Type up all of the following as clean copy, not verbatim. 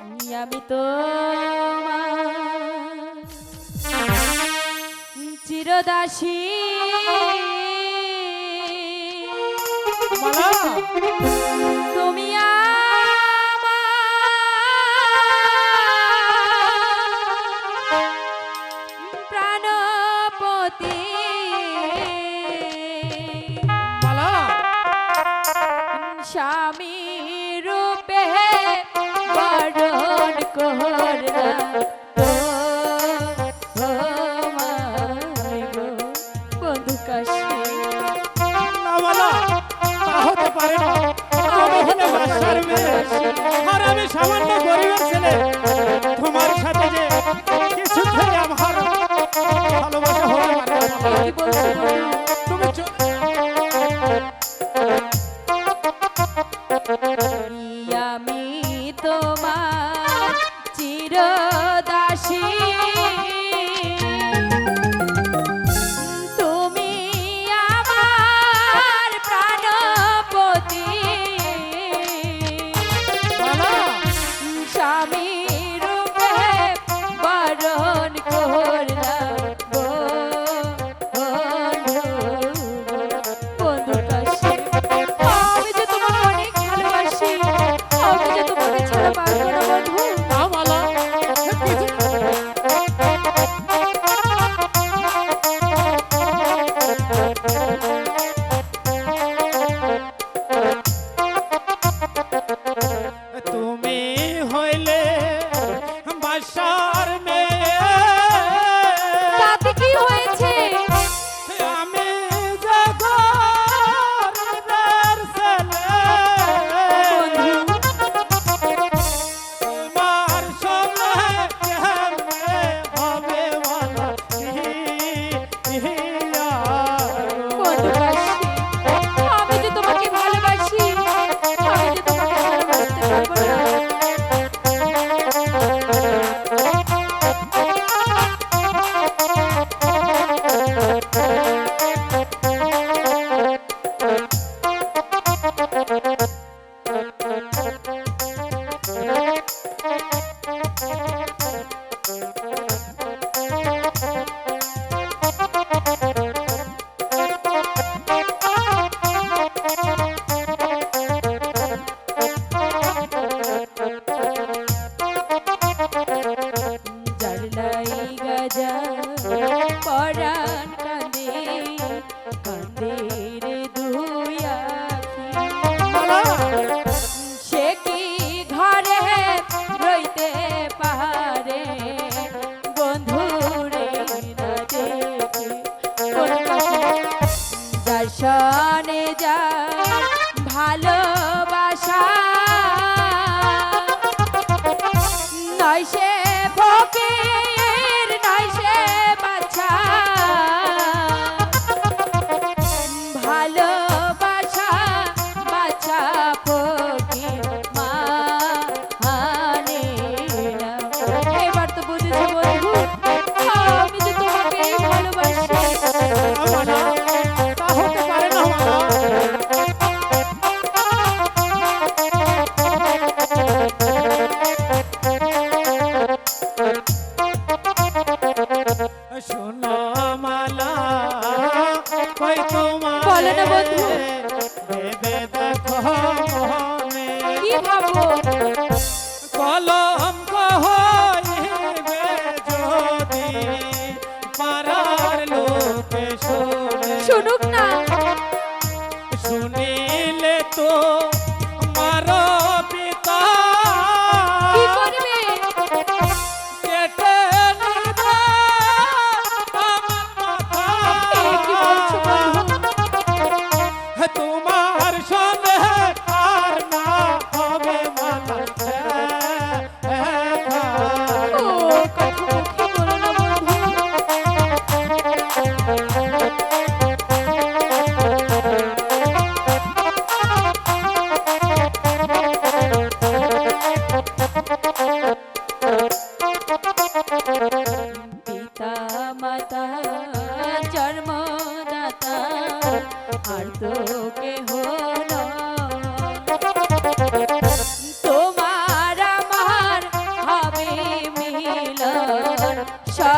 আমি তো চিরদাসী মালা তুমি প্রাণপতি মালা স্বামী রূপে বরণ করলাম বন্ধু কাশী। না মালা তা হতে পারে না। তুমি হলে বাদশার মেয়ে আর আমি সামান্য গরিবের ছেলে। তোমার সাথে যে কিছুতেই আমার ভালোবাসা হতে পারে না মালা। কি বলছো বলো? তুমি আমি তোমার চিরদাসী তুমি আমার প্রাণপতি মালা স্বামী রূপে বরণ করলাম বন্ধু কাশী। আমি যে তোমাকে অনেক ভালোবাসি, আমি যে তোমাকে ছাড়া পারবো না বন্ধু। না মালা তুমি হইলে বাদশার মেয়ে তাতে কি হয়েছে? আমি যে গরিবের ছেলে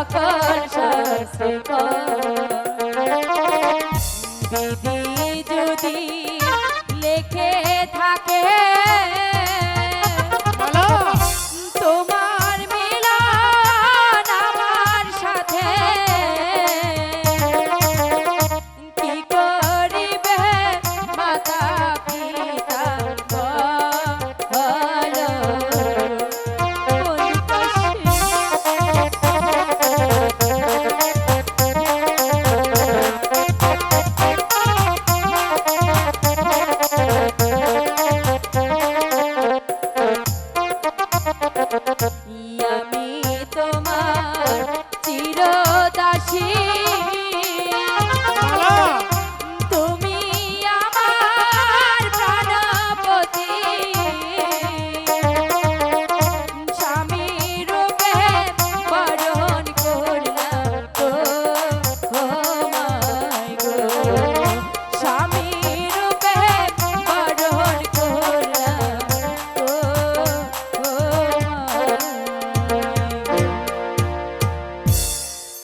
সকল শাস্ত্রে বিধি যদি লেখে থাকে মালা তোমার মিলন আমার সাথে কি করিবে মাতা পিতা বলো